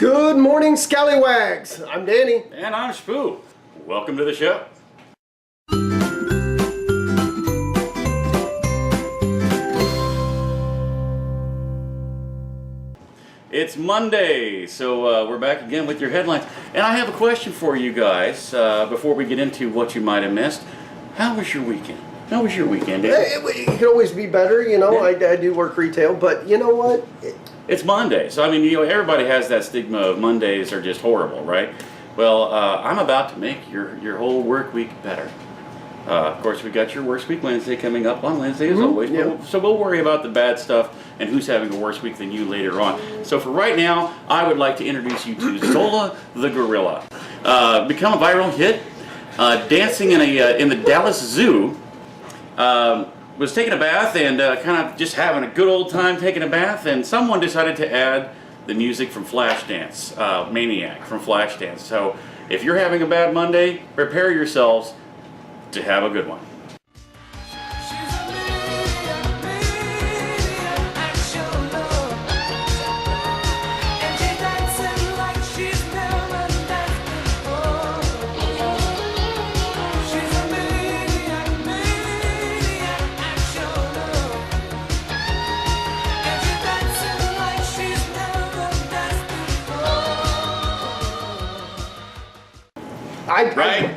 Good morning, scallywags. I'm Danny. And I'm Spoo. Welcome to the show. It's Monday, so we're back again with your headlines. And I have a question for you guys before we get into what you might have missed. How was your weekend? How was your weekend, Dave? It could always be better, you know. I do work retail, but you know what? It's Monday, so I mean, you know, everybody has that stigma of Mondays are just horrible, right? Well, I'm about to make your whole work week better. Of course, we got your Worst Week Wednesday coming up on Wednesday, as always. Yeah. So we'll worry about the bad stuff and who's having a worse week than you later on. So for right now, I would like to introduce you to Ola the Gorilla. Become a viral hit, dancing in the Dallas Zoo. Was taking a bath and kind of just having a good old time taking a bath, and someone decided to add the music from Flashdance, Maniac from Flashdance. So if you're having a bad Monday, prepare yourselves to have a good one.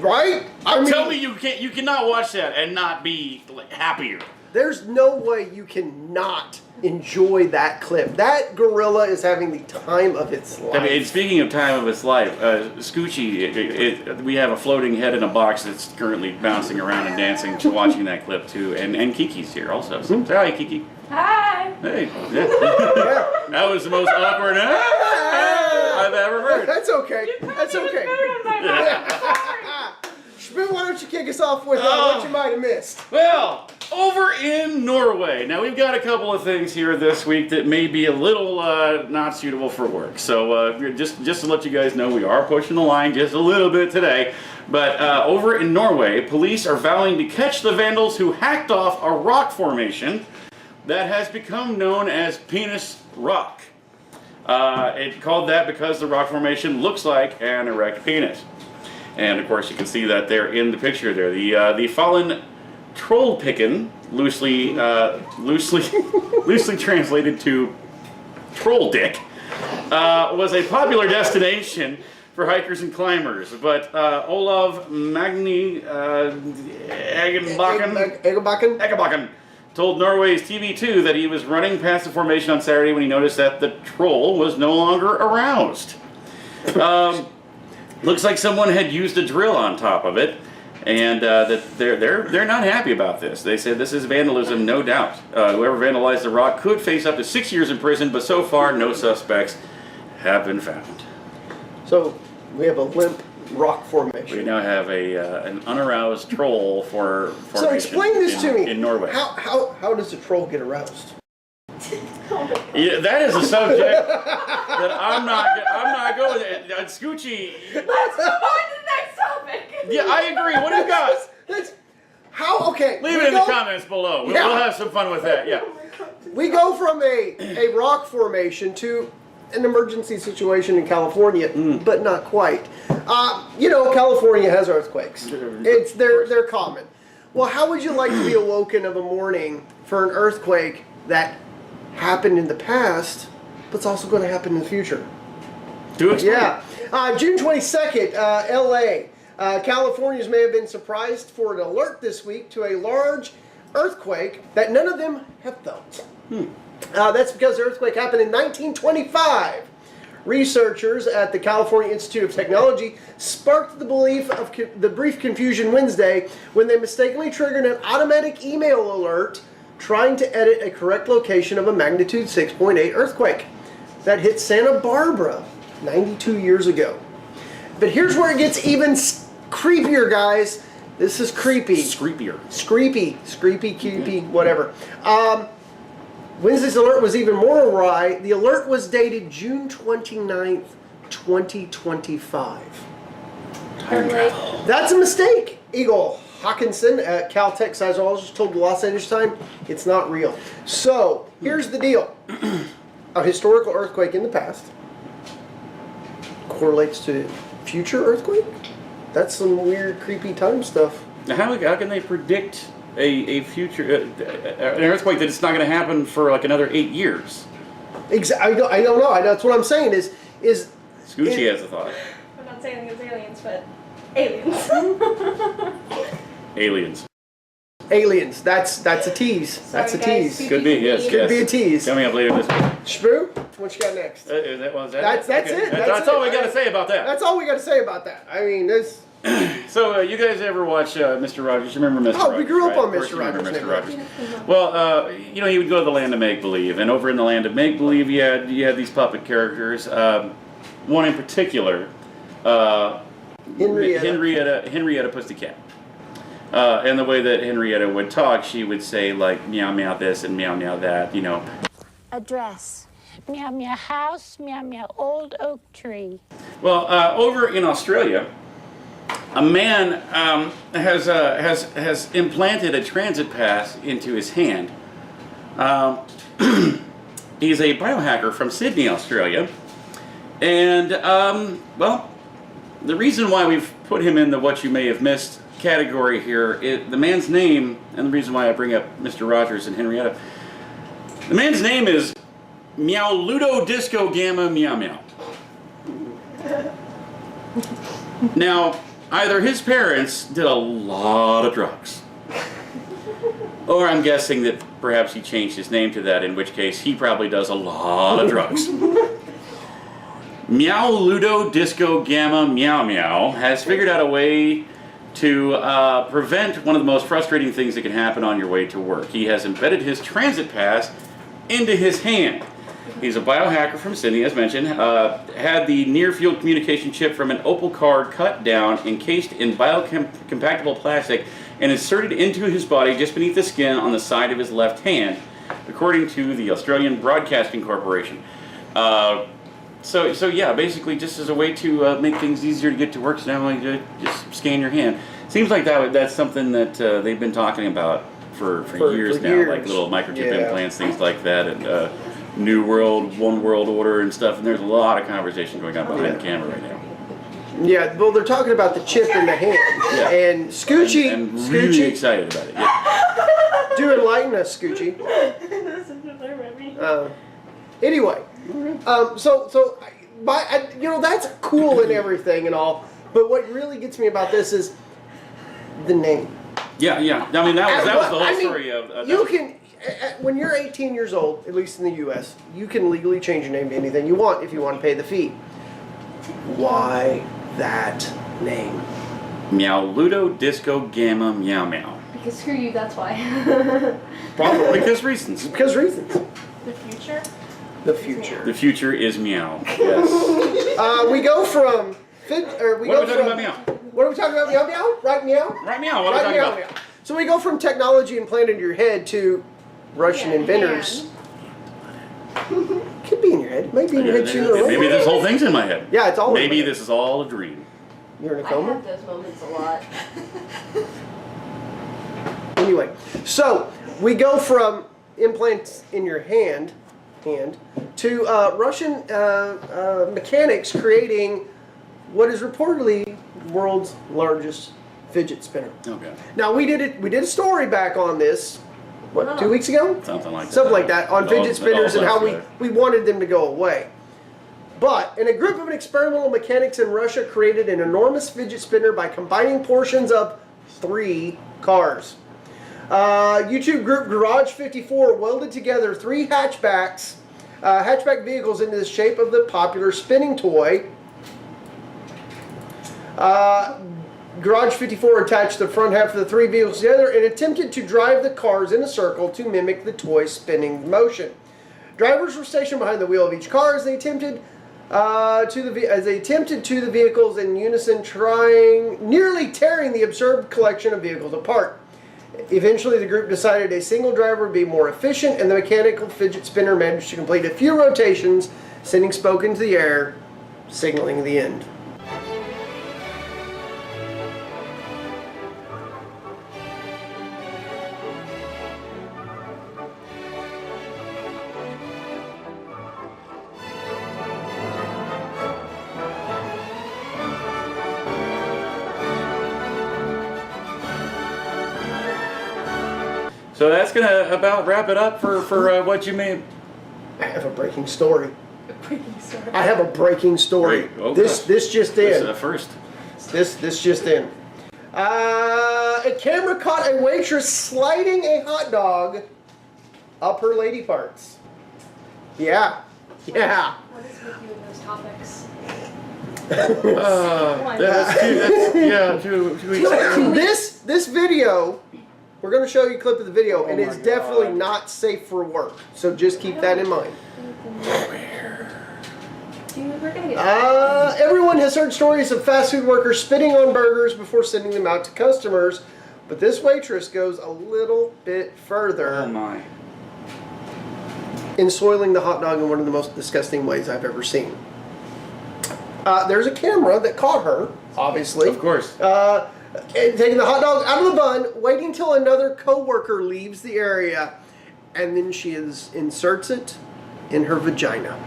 Right? I mean, tell me you cannot watch that and not be happier. There's no way you cannot enjoy that clip. That gorilla is having the time of its life. I mean, speaking of time of its life, Scoochie, we have a floating head in a box that's currently bouncing around and dancing, watching that clip too, and Kiki's here also. So say hi, Kiki. Hi. Hey. Yeah. That was the most awkward I've ever heard. That's okay. That's okay. Spoo, why don't you kick us off with what you might have missed? Well, over in Norway. Now, we've got a couple of things here this week that may be a little not suitable for work. So just to let you guys know, we are pushing the line just a little bit today. But over in Norway, police are vowing to catch the vandals who hacked off a rock formation that has become known as Penis Rock. It called that because the rock formation looks like an erect penis. And of course you can see that there in the picture there. The fallen troll pickin, loosely translated to troll dick, was a popular destination for hikers and climbers. But Olav Magni Eggebakken told Norway's TV2 that he was running past the formation on Saturday when he noticed that the troll was no longer aroused. Looks like someone had used a drill on top of it, and that they're not happy about this. They said this is vandalism, no doubt. Whoever vandalized the rock could face up to 6 years in prison, but so far no suspects have been found. So we have a limp rock formation. We now have an unaroused troll formation. So explain this to me. In Norway. How does a troll get aroused? Yeah, that is a subject that I'm not going to. Scoochie. Let's go on to the next topic. Yeah, I agree. What do you got? Okay. Leave it in the comments below. We'll have some fun with that. Yeah. We go from a rock formation to an emergency situation in California, but not quite. You know, California has earthquakes. They're common. Well, how would you like to be awoken of a morning for an earthquake that happened in the past, but it's also going to happen in the future? Do explain. Yeah. June 22nd, LA. Californians may have been surprised for an alert this week to a large earthquake that none of them have felt. That's because the earthquake happened in 1925. Researchers at the California Institute of Technology sparked the belief of the brief confusion Wednesday when they mistakenly triggered an automatic email alert trying to edit a correct location of a magnitude 6.8 earthquake that hit Santa Barbara 92 years ago. But here's where it gets even creepier, guys. This is creepy. Screepier. Creepy, whatever. Wednesday's alert was even more awry. The alert was dated June 29th, 2025. That's a mistake. Eagle Hawkinson at Caltech seismologist told the Los Angeles Times it's not real. So here's the deal. A historical earthquake in the past correlates to future earthquake. That's some weird, creepy time stuff. Now, how can they predict a future an earthquake that it's not going to happen for like another 8 years? I don't know. That's what I'm saying. Is Scoochie has a thought. I'm not saying it's aliens, but aliens. Aliens. Aliens. That's a tease. That's a Sorry, guys. tease. Could be, yes. Could be a tease. Coming up later this week. Shmoo, what you got next? That's That's okay. it. That's all we got to say about that. That's all we got to say about that. I mean, this. So, you guys ever watch Mr. Rogers? You remember Mr. Rogers? Oh, we grew up right? on Of course Mr. you remember Rogers. Mr. Rogers. Well, he would go to the land of make-believe, and over in the land of make-believe, you had these puppet characters. One in particular, Henrietta Pussycat. And the way that Henrietta would talk, she would say like meow meow this and meow meow that, you know. Address. Meow meow house, meow meow old oak tree. Well, over in Australia, a man has implanted a transit pass into his hand. He's a biohacker from Sydney, Australia, and well, the reason why we've put him in the what you may have missed category here, the man's name, and the reason why I bring up Mr. Rogers and Henrietta, the man's name is Meow Ludo Disco Gamma Meow Meow. Now, either his parents did a lot of drugs, or I'm guessing that perhaps he changed his name to that, in which case he probably does a lot of drugs. Meow Ludo Disco Gamma Meow Meow has figured out a way to prevent one of the most frustrating things that can happen on your way to work. He has embedded his transit pass into his hand. He's a biohacker from Sydney, as mentioned, had the near-field communication chip from an Opal card cut down, encased in biocompatible plastic, and inserted into his body just beneath the skin on the side of his left hand, according to the Australian Broadcasting Corporation. So yeah, basically just as a way to make things easier to get to work, so now you just scan your hand. Seems like that's something that they've been talking about for years now, like little microchip implants, things like that, and New World, One World Order and stuff, and there's a lot of conversation going on behind the camera right now. Yeah, well, they're talking about the chip in the hand, and Scoochie, I'm really excited about it. Yeah. Do enlighten us, Scoochie. Anyway, that's cool and everything and all, but what really gets me about this is the name. Yeah. I mean, that was the whole story of. You can, when you're 18 years old, at least in the U.S., you can legally change your name to anything you want if you want to pay the fee. Why that name? Meow Ludo Disco Gamma Meow Meow. Because screw you, that's why. Probably because reasons. Because reasons. The future? The future. The future is meow. Yes. We go from. What are we talking about meow? What are we talking about? Meow meow? Right meow? Right meow. What are we talking about? So we go from technology implanted in your head to Russian inventors. Could be in your head. Might be in your head too. Maybe this whole thing's in my head. Yeah, it's all. Maybe this is all a dream. You're in a I coma? have those moments a lot. Anyway, so we go from implants in your hand to Russian mechanics creating what is reportedly the world's largest fidget spinner. Okay. Now we did a story back on this, 2 weeks ago? Something like that. Something like that, on fidget spinners and how we wanted them to go away. But, and a group of experimental mechanics in Russia created an enormous fidget spinner by combining portions of 3 cars. YouTube group Garage 54 welded together 3 hatchback vehicles into the shape of the popular spinning toy. Garage 54 attached the front half of the 3 vehicles together and attempted to drive the cars in a circle to mimic the toy spinning motion. Drivers were stationed behind the wheel of each car as they attempted to the vehicles in unison, nearly tearing the absurd collection of vehicles apart. Eventually, the group decided a single driver would be more efficient, and the mechanical fidget spinner managed to complete a few rotations, sending smoke into the air, signaling the end. So that's gonna about wrap it up for what you made. I have a breaking story. Breaking story. I have a breaking story. Great. Okay. This just in. First. This just in. A camera caught a waitress sliding a hot dog up her lady parts. Yeah. Yeah. What is with you in those topics? Two weeks. This video, we're going to show you a clip of the video, and Oh it's my definitely God. not safe for work. So just keep that in mind. Dude, we're gonna get. Everyone has heard stories of fast food workers spitting on burgers before sending them out to customers, but this waitress goes a little bit further Oh my. in soiling the hot dog in one of the most disgusting ways I've ever seen. There's a camera that caught her, obviously. Of course. And taking the hot dog out of the bun, waiting until another coworker leaves the area, and then she inserts it in her vagina.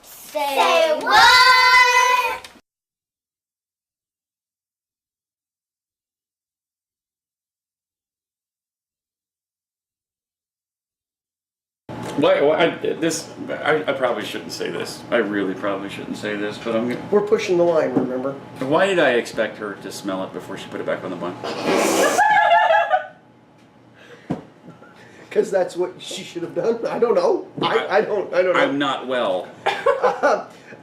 Say what? I probably shouldn't say this. I really probably shouldn't say this, but I'm gonna. We're pushing the line, remember? Why did I expect her to smell it before she put it back on the bun? Because that's what she should have done. I don't know. I don't know. I'm not well.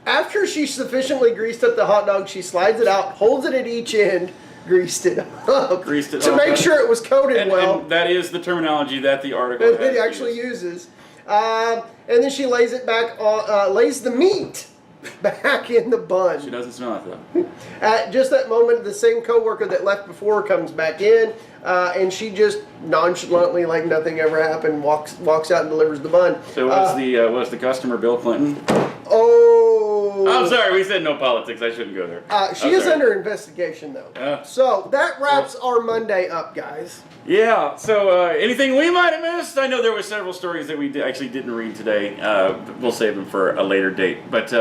After she sufficiently greased up the hot dog, she slides it out, holds it at each end, greased it up. Greased it to up. make sure it was coated well. And that is the terminology that the article It has actually used. uses. And then she lays it back on, lays the meat back in the bun. She doesn't smell it though. At just that moment, the same coworker that left before comes back in, and she just nonchalantly, like nothing ever happened, walks out and delivers the bun. So was the customer Bill Clinton? Oh. I'm sorry, we said no politics. I shouldn't go there. She is under investigation, though. So that wraps our Monday up, guys. Yeah. So anything we might have missed? I know there were several stories that we actually didn't read today. We'll save them for a later date. But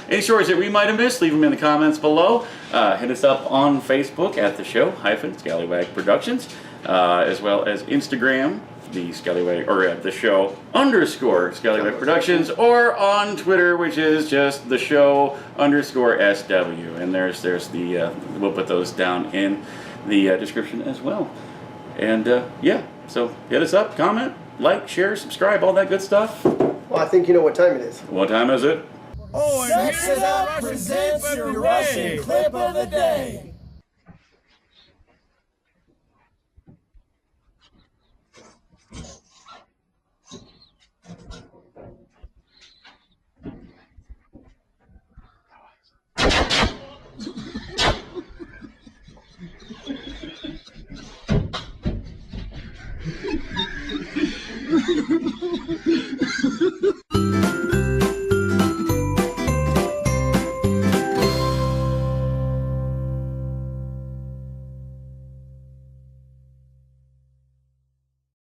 any stories that we might have missed, leave them in the comments below. Hit us up on Facebook at the show _Scallywag Productions, as well as Instagram, the Scallywag, or the show _Scallywag Productions, or on Twitter, which is just the show _SW. And there's the we'll put those down in the description as well. And yeah, so hit us up, comment, like, share, subscribe, all that good stuff. Well, I think you know what time it is. What time is it? Oh, and Sex It Up presents your Russian clip of the day.